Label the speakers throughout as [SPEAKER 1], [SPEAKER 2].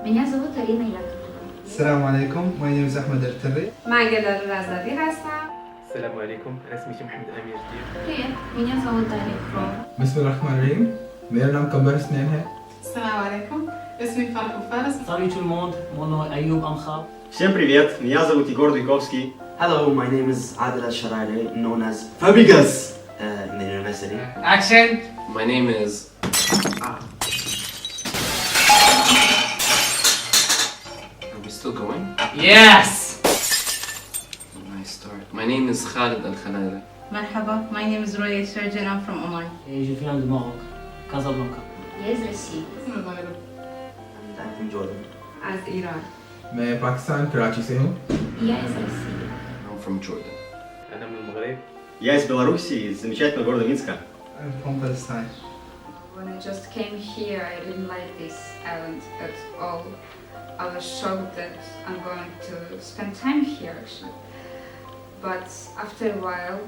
[SPEAKER 1] Меня зовут Арина Яковлева.
[SPEAKER 2] Assalamu alaikum, my name is Ahmed Al-Tarri.
[SPEAKER 3] Магеля Разади Хасна.
[SPEAKER 4] السلام عليكم أنا اسمي محمد أمير جديد.
[SPEAKER 1] Привет, меня зовут Дарья Крова.
[SPEAKER 2] بسم الله الرحمن الرحيم. मेरा नाम कमर हसनैन है.
[SPEAKER 3] السلام عليكم. اسمي فرح فارس.
[SPEAKER 5] Salut tout le monde, mon nom est Ayoub Amkha.
[SPEAKER 6] Всем привет, меня зовут Егор Двиковский.
[SPEAKER 7] Hello, my name is Adil Al-Sharairi, known as Fabigas in the university.
[SPEAKER 5] Action!
[SPEAKER 8] My name is... Are we still going?
[SPEAKER 5] Yes!
[SPEAKER 8] Nice start. My name is Khalid Al-Khanali.
[SPEAKER 3] مرحبا, my name is Roya Sharjan, I'm from Oman.
[SPEAKER 5] Et je viens de Maroc, Casablanca.
[SPEAKER 1] Я из России.
[SPEAKER 7] And I'm from Jordan.
[SPEAKER 3] از ایران.
[SPEAKER 2] मैं पाकिस्तान कराची से हूँ.
[SPEAKER 1] Я из России.
[SPEAKER 8] I'm from Jordan.
[SPEAKER 4] أنا من المغرب.
[SPEAKER 6] Я из Беларуси, из замечательного города Минска.
[SPEAKER 2] I'm from Palestine.
[SPEAKER 3] When I just came here, I didn't like this island at all. I was shocked that I'm going to spend time here actually. But after a while,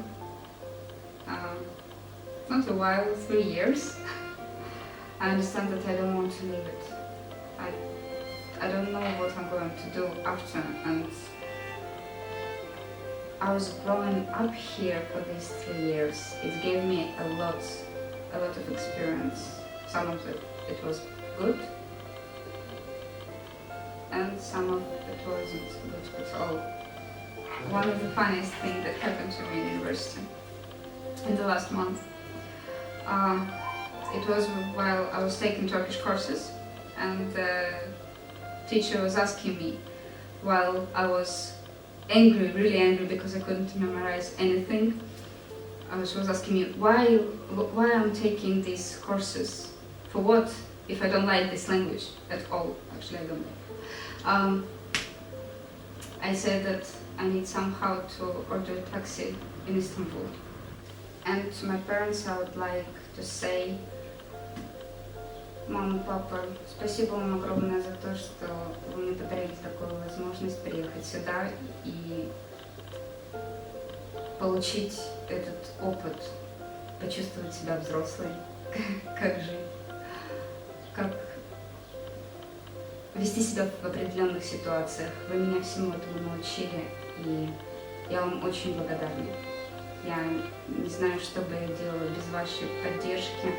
[SPEAKER 3] not a while, 3 years, I understand that I don't want to leave it. I don't know what I'm going to do after, and I was growing up here for these 3 years. It gave me a lot of experience. Some of it was good, and some of it wasn't good at all. One of the funniest things that happened to me in university in the last month. It was while I was taking Turkish courses, and the teacher was asking me while I was angry, really angry because I couldn't memorize anything. She was asking me why I'm taking these courses, for what, if I don't like this language at all. Actually, I don't like. I said that I need somehow to order a taxi in Istanbul. And to my parents I would like to say, мама, папа, спасибо вам огромное за то, что вы мне подарили такую возможность приехать сюда и получить этот опыт, почувствовать себя взрослой, как жить, как вести себя в определенных ситуациях. Вы меня всему этому научили, и я вам очень благодарна. Я не знаю, что бы я делала без вашей поддержки.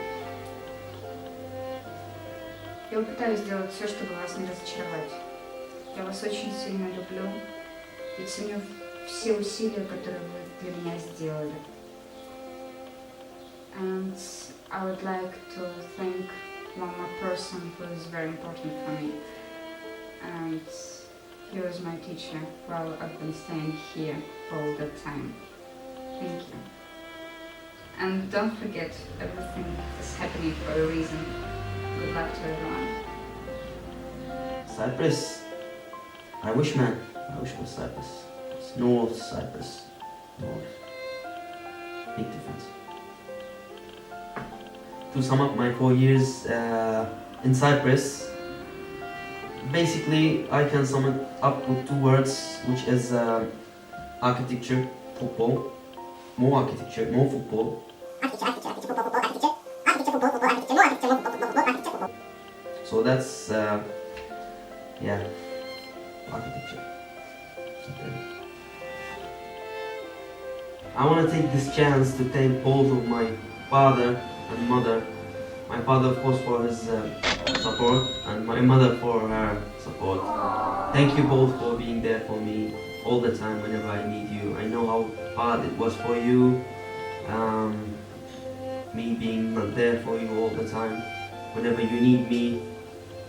[SPEAKER 3] Я попытаюсь сделать все, чтобы вас не разочаровать. Я вас очень сильно люблю и ценю все усилия, которые вы для меня сделали. And I would like to thank one more person who is very important for me. And he was my teacher while I've been staying here for all that time. Thank you. And don't forget, everything is happening for a reason. Good luck to everyone.
[SPEAKER 7] Cyprus. I wish for Cyprus. It's North Cyprus. North. Big difference. To sum up my 4 years in Cyprus, basically I can sum it up with 2 words, which is architecture, football. More architecture, more football. So that's yeah, architecture. I want to take this chance to thank both of my father and mother. My father, of course, for his support, and my mother for her support. Thank you both for being there for me all the time whenever I need you. I know how hard it was for you, me being not there for you all the time whenever you need me.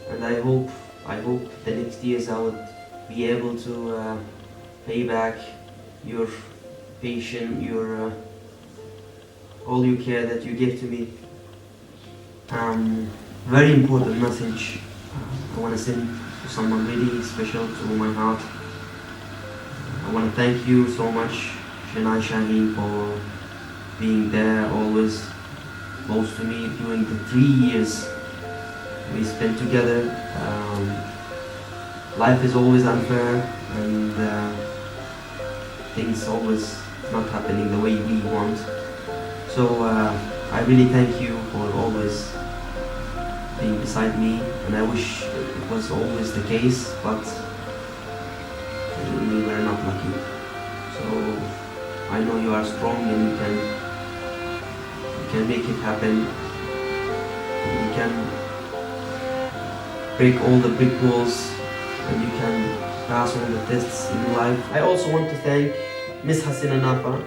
[SPEAKER 7] And I hope the next years I would be able to pay back your patience, your all your care that you give to me. Very important message I want to send to someone really special to my heart. I want to thank you so much, Shanai Shaheen, for being there always close to me during the 3 years we spent together. Life is always unfair, and things always not happening the way we want. So I really thank you for always being beside me, and I wish it was always the case, but we were not lucky. So I know you are strong and you can make it happen. You can break all the big goals and you can pass all the tests in life. I also want to thank Miss Hasina Nafa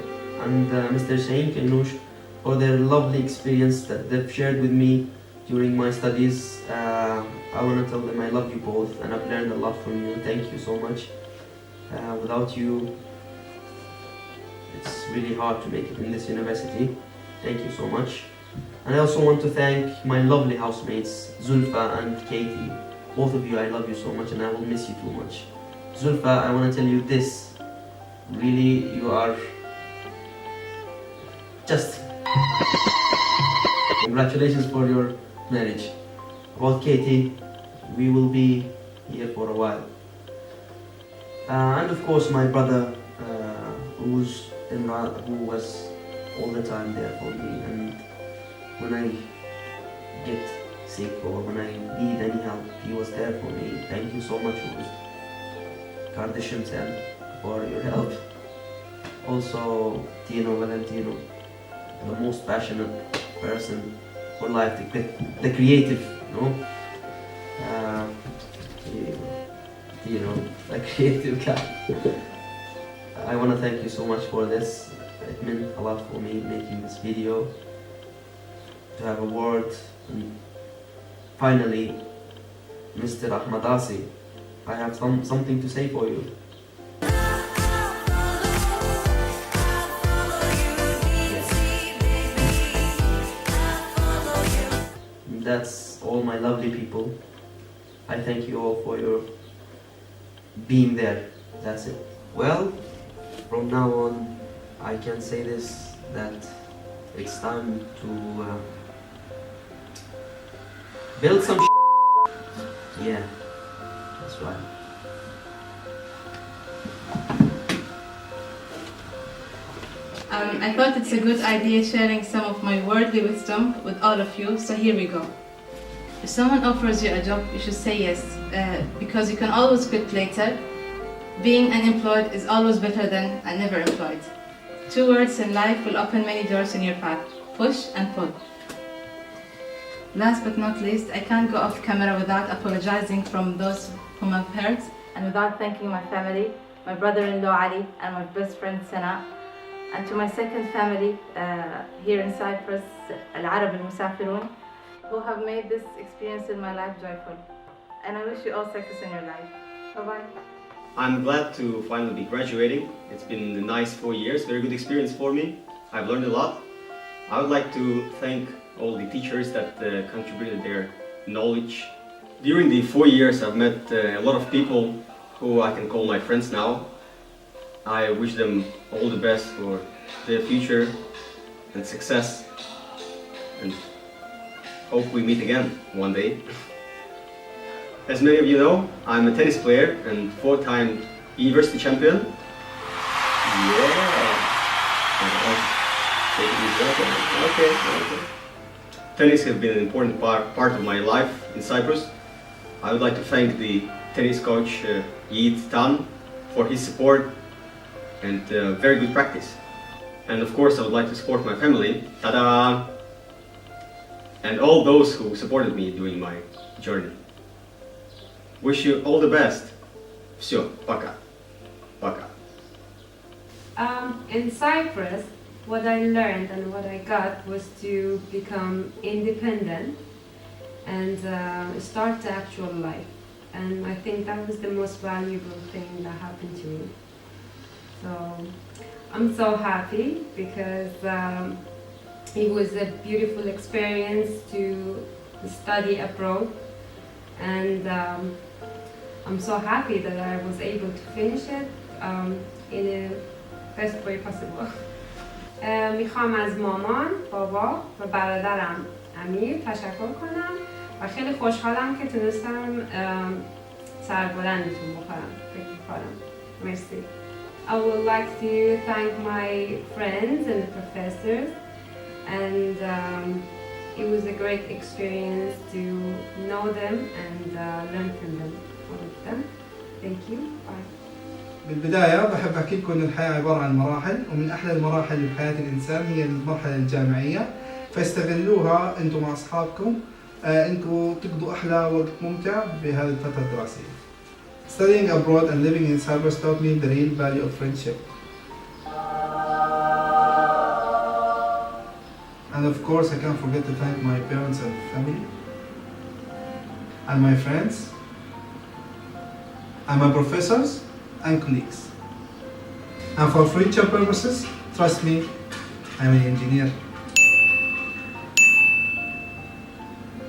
[SPEAKER 7] and Mr. Shahin Kenoush for their lovely experience that they've shared with me during my studies. I want to tell them I love you both and I've learned a lot from you. Thank you so much. Without you, it's really hard to make it in this university. Thank you so much. And I also want to thank my lovely housemates, Zulfa and Katie. Both of you, I love you so much and I will miss you too much. Zulfa, I want to tell you this. Really, you are just... Congratulations for your marriage. About Katie, we will be here for a while. And of course my brother, who was all the time there for me, and when I get sick or when I need any help, he was there for me. Thank you so much, Kardashian for your help. Also, Tino Valentino, the most passionate person for life, the creative, you know? The creative guy. I want to thank you so much for this. It meant a lot for me making this video. To have a word. And finally, Mr. Ahmadasi, I have something to say for you. That's all my lovely people. I thank you all for your being there. That's it. Well, from now on, I can say this, that it's time to build some Yeah, that's right.
[SPEAKER 9] I thought it's a good idea sharing some of my worldly wisdom with all of you, so here we go. If someone offers you a job, you should say yes, because you can always quit later. Being unemployed is always better than never employed. 2 words in life will open many doors in your path: push and pull. Last but not least, I can't go off camera without apologizing from those whom I've hurt, and without thanking my family, my brother-in-law Ali and my best friend Sana, and to my second family here in Cyprus, Al-Arab al-Musafirun, who have made this experience in my life joyful. And I wish you all success in your life. Bye-bye.
[SPEAKER 6] I'm glad to finally be graduating. It's been a nice 4 years, very good experience for me. I've learned a lot. I would like to thank all the teachers that contributed their knowledge. During the 4 years I've met a lot of people who I can call my friends now. I wish them all the best for their future and success, and hope we meet again one day. As many of you know, I'm a tennis player and 4-time university champion. Yeah! Okay. Tennis has been an important part of my life in Cyprus. I would like to thank the tennis coach Yid Tan for his support and very good practice. And of course I would like to support my family, ta-da! And all those who supported me during my journey. Wish you all the best. Всё, пока. Пока.
[SPEAKER 10] In Cyprus, what I learned and what I got was to become independent and start the actual life. And I think that was the most valuable thing that happened to me. So I'm so happy because it was a beautiful experience to study abroad, and I'm so happy that I was able to finish it in the best way possible. میخوام از مامان، بابا و برادرم امیر تشکر کنم و خیلی خوشحالم که تونستم سربلندتون بخورم. فکر می‌کنم. مرسی. I would like to thank my friends and the professors, and it was a great experience to know them and learn from them, all of them. Thank you. Bye.
[SPEAKER 2] بالبداية بحب أحكي لكم إن الحياة عبارة عن مراحل، ومن أحلى المراحل بحياة الإنسان هي المرحلة الجامعية، فاستغلوها أنتم مع أصحابكم إنكم تقضوا أحلى وقت ممتع بهذه الفترة الدراسية. Studying abroad and living in Cyprus taught me the real value of friendship. And of course, I can't forget to thank my parents and family, and my friends, and my professors and colleagues. And for future purposes, trust me, I'm an engineer.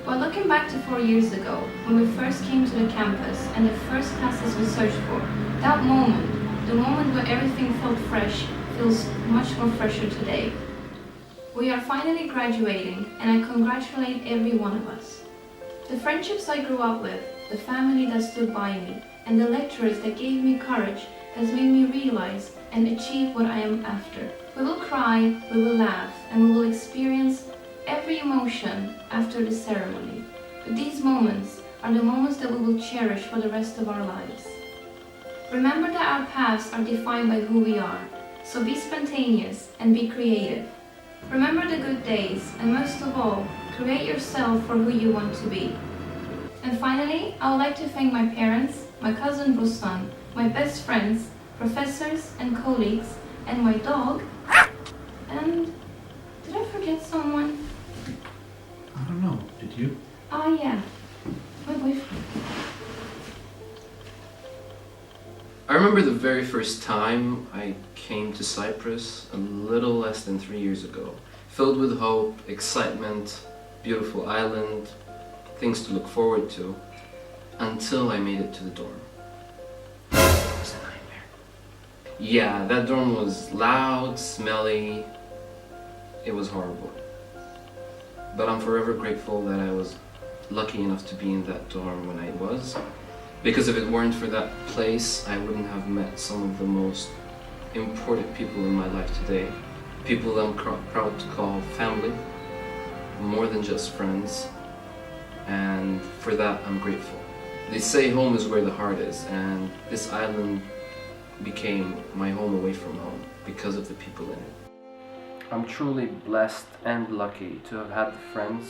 [SPEAKER 1] Well, looking back to 4 years ago, when we first came to the campus and the first classes we searched for, that moment, the moment where everything felt fresh, feels much more fresher today. We are finally graduating, and I congratulate every one of us. The friendships I grew up with, the family that stood by me, and the lecturers that gave me courage has made me realize and achieve what I am after. We will cry, we will laugh, and we will experience every emotion after the ceremony. But these moments are the moments that we will cherish for the rest of our lives. Remember that our paths are defined by who we are, so be spontaneous and be creative. Remember the good days, and most of all, create yourself for who you want to be. And finally, I would like to thank my parents, my cousin Ruslan, my best friends, professors and colleagues, and my dog. And did I forget someone?
[SPEAKER 11] I don't know, did you?
[SPEAKER 1] Oh yeah, my boyfriend.
[SPEAKER 8] I remember the very first time I came to Cyprus a little less than 3 years ago. Filled with hope, excitement, beautiful island, things to look forward to, until I made it to the dorm. It was a nightmare. Yeah, that dorm was loud, smelly, it was horrible. But I'm forever grateful that I was lucky enough to be in that dorm when I was. Because if it weren't for that place, I wouldn't have met some of the most important people in my life today. People that I'm proud to call family, more than just friends. And for that, I'm grateful. They say home is where the heart is, and this island became my home away from home because of the people in it. I'm truly blessed and lucky to have had the friends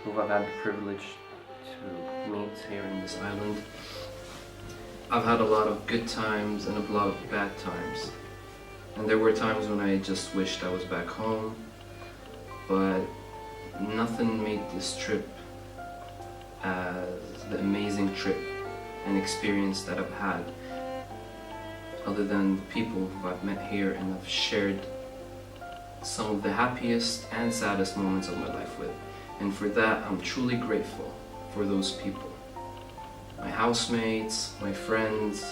[SPEAKER 8] who I've had the privilege to meet here in this island. I've had a lot of good times and a lot of bad times. And there were times when I just wished I was back home, but nothing made this trip as the amazing trip and experience that I've had, other than the people who I've met here and I've shared some of the happiest and saddest moments of my life with. And for that, I'm truly grateful for those people. My housemates, my friends,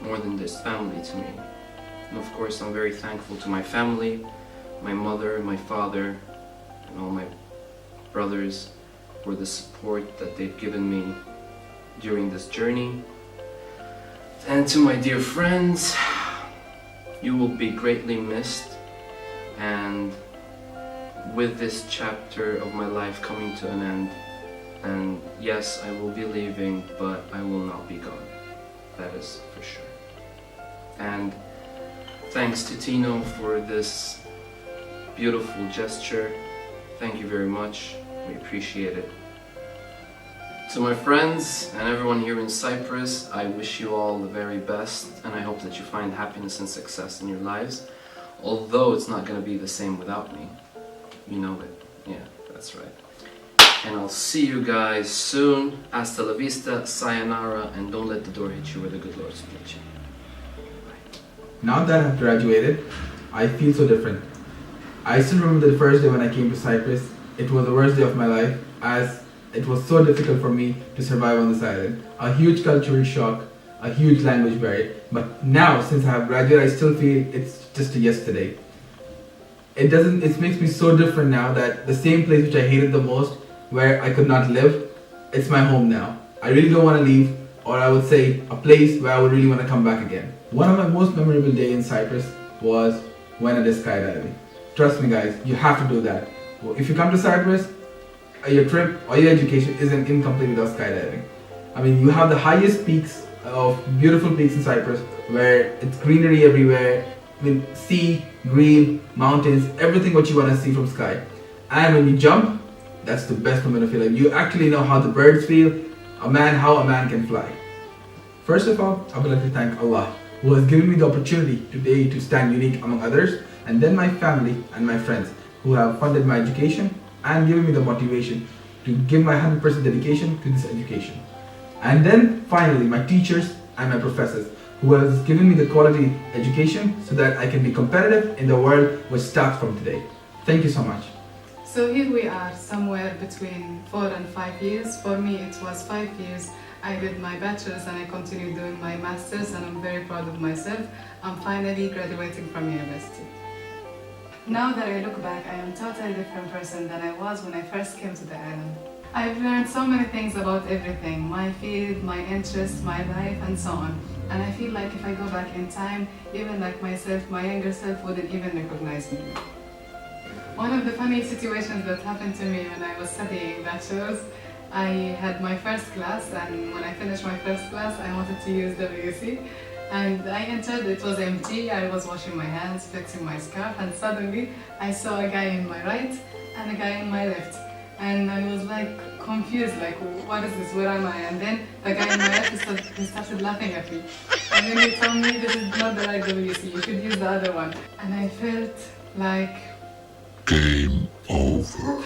[SPEAKER 8] more than just family to me. And of course, I'm very thankful to my family, my mother, my father, and all my brothers for the support that they've given me during this journey. And to my dear friends, you will be greatly missed. And with this chapter of my life coming to an end, and yes, I will be leaving, but I will not be gone. That is for sure. And thanks to Tino for this beautiful gesture. Thank you very much. We appreciate it. To my friends and everyone here in Cyprus, I wish you all the very best, and I hope that you find happiness and success in your lives. Although it's not going to be the same without me. You know it. Yeah, that's right. And I'll see you guys soon. Hasta la vista, sayonara, and don't let the door hit you where the good Lord split you. Bye.
[SPEAKER 2] Now that I've graduated, I feel so different. I still remember the first day when I came to Cyprus. It was the worst day of my life, as it was so difficult for me to survive on this island. A huge cultural shock, a huge language barrier. But now, since I have graduated, I still feel it's just a yesterday. It makes me so different now that the same place which I hated the most, where I could not live, it's my home now. I really don't want to leave, or I would say a place where I would really want to come back again. One of my most memorable days in Cyprus was when I did skydiving. Trust me guys, you have to do that. Well, if you come to Cyprus, your trip or your education isn't incomplete without skydiving. I mean, you have the highest peaks of beautiful peaks in Cyprus where it's greenery everywhere. I mean, sea, green, mountains, everything what you want to see from sky. And when you jump, that's the best moment of your life. You actually know how the birds feel, how a man can fly. First of all, I would like to thank Allah, who has given me the opportunity today to stand unique among others, and then my family and my friends who have funded my education and given me the motivation to give my 100% dedication to this education. And then finally, my teachers and my professors who has given me the quality education so that I can be competitive in the world which starts from today. Thank you so much.
[SPEAKER 12] So here we are, somewhere between 4 and 5 years. For me it was 5 years. I did my bachelor's and I continued doing my master's, and I'm very proud of myself. I'm finally graduating from university. Now that I look back, I am a totally different person than I was when I first came to the island. I've learned so many things about everything, my field, my interests, my life, and so on. And I feel like if I go back in time, even like myself, my younger self wouldn't even recognize me. One of the funny situations that happened to me when I was studying bachelor's, I had my first class, and when I finished my first class, I wanted to use WC. And I entered, it was empty, I was washing my hands, fixing my scarf, and suddenly I saw a guy in my right and a guy in my left. And I was like confused, like what is this, where am I? And then the guy in my left, he started laughing at me. And then he told me, this is not the right WC, you should use the other one. And I felt like
[SPEAKER 13] game over.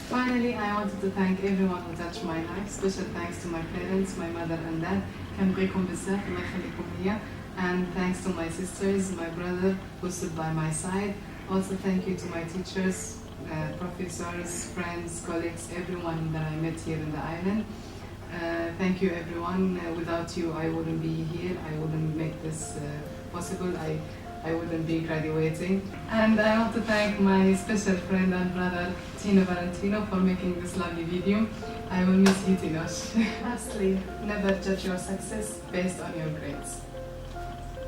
[SPEAKER 12] Finally, I wanted to thank everyone who touched my life. Special thanks to my parents, my mother and dad. كان بغيكم بزاف الله يخليكم ليا. And thanks to my sisters, my brother who stood by my side. Also thank you to my teachers, professors, friends, colleagues, everyone that I met here in the island. Thank you everyone. Without you I wouldn't be here. I wouldn't make this possible. I wouldn't be graduating. And I want to thank my special friend and brother Tino Valentino for making this lovely video. I will miss you, Tinosh. Lastly, never judge your success based on your grades.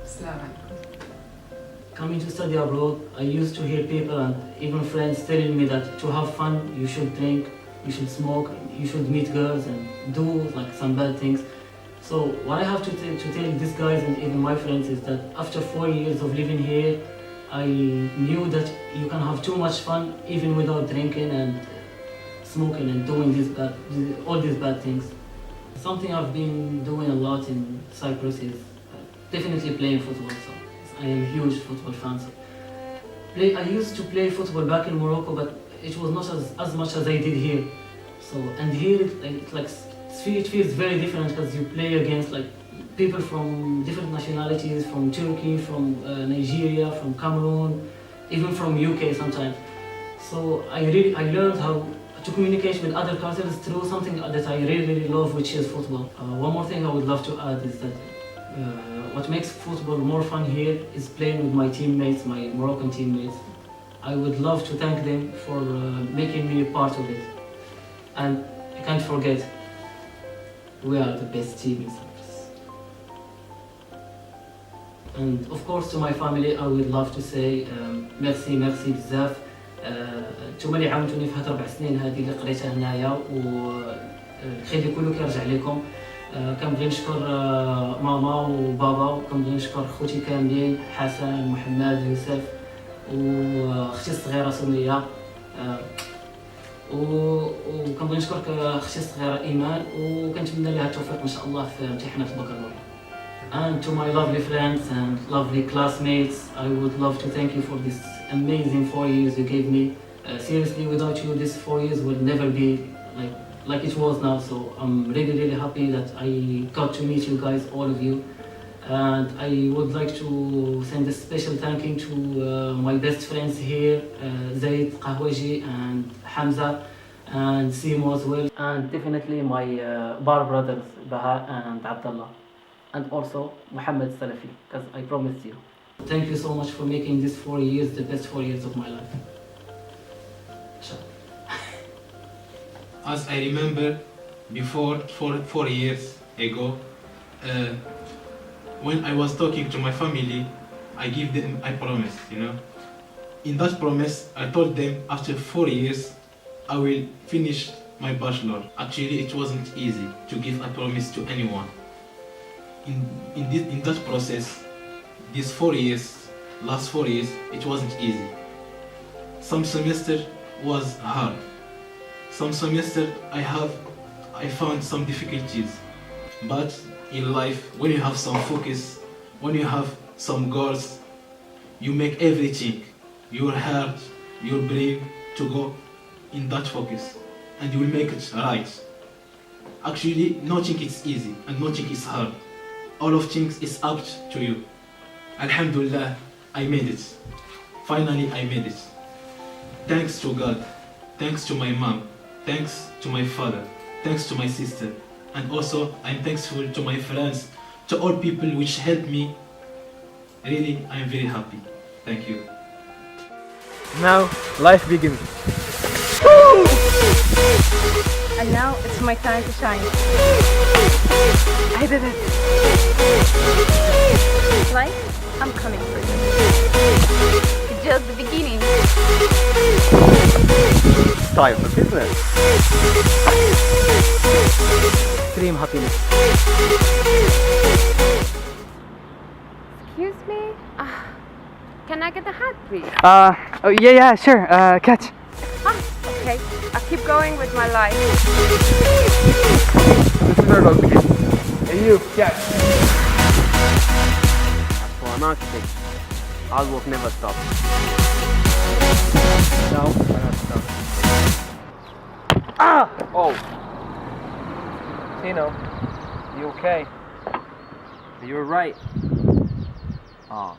[SPEAKER 12] Assalamu alaikum.
[SPEAKER 5] Coming to study abroad, I used to hear people and even friends telling me that to have fun, you should drink, you should smoke, you should meet girls and do like some bad things. So what I have to tell these guys and even my friends is that after 4 years of living here, I knew that you can have too much fun even without drinking and smoking and doing all these bad things. Something I've been doing a lot in Cyprus is definitely playing football. So I am a huge football fan. So I used to play football back in Morocco, but it was not as much as I did here. So and here it feels very different because you play against like people from different nationalities, from Turkey, from Nigeria, from Cameroon, even from UK sometimes. So I learned how to communicate with other cultures through something that I really love, which is football. One more thing I would love to add is that what makes football more fun here is playing with my teammates, my Moroccan teammates. I would love to thank them for making me a part of it. And I can't forget, we are the best team in Cyprus. And of course to my family I would love to say merci بزاف. نتوما اللي عاونتوني في هاد 4 سنين هذه اللي قريتها هنايا، والخير كله كيرجع لكم. كنبغي نشكر ماما وبابا، وكنبغي نشكر خوتي كاملين، حسن، محمد، يوسف، واختي الصغيره سميه، وكنبغي نشكر اختي الصغيره ايمان، وكنتمنى لها التوفيق ان شاء الله في امتحانات البكالوريا. And to my lovely friends and lovely classmates, I would love to thank you for this amazing 4 years you gave me. Seriously, without you, this 4 years would never be like it was now. So I'm really happy that I got to meet you guys, all of you. And I would like to send a special thank you to my best friends here, Zaid, Qahwaji, and Hamza, and Simo as well. And definitely my bar brothers, Baha and Abdullah. And also Muhammad Salafi, because I promised you. Thank you so much for making these 4 years the best 4 years of my life.
[SPEAKER 14] As I remember before, 4 years ago, when I was talking to my family, I promised, In that promise, I told them after 4 years, I will finish my bachelor. Actually, it wasn't easy to give a promise to anyone. In that process, these 4 years, last 4 years, it wasn't easy. Some semester was hard. Some semester I found some difficulties. But in life, when you have some focus, when you have some goals, you make everything, your heart, your brain, to go in that focus, and you will make it right. Actually, nothing is easy and nothing is hard. All of things is up to you. Alhamdulillah, I made it. Finally, I made it. Thanks to God, thanks to my mom, thanks to my father, thanks to my sister, and also I'm thankful to my friends, to all people which helped me. Really, I'm very happy. Thank you.
[SPEAKER 15] Now, life begins.
[SPEAKER 9] And now it's my time to shine. I did it. Life, I'm coming for you. It's just the beginning.
[SPEAKER 15] Time for business. Extreme happiness.
[SPEAKER 16] Excuse me? Can I get a hat, please?
[SPEAKER 15] Oh, yeah, sure. Catch.
[SPEAKER 16] Okay. I'll keep going with my life.
[SPEAKER 15] This is where it all begins. Hey, you, catch.
[SPEAKER 17] For an architect, hard work never stops.
[SPEAKER 15] No, I have to stop. Oh! Tino, you okay?
[SPEAKER 17] You're right.
[SPEAKER 15] Oh.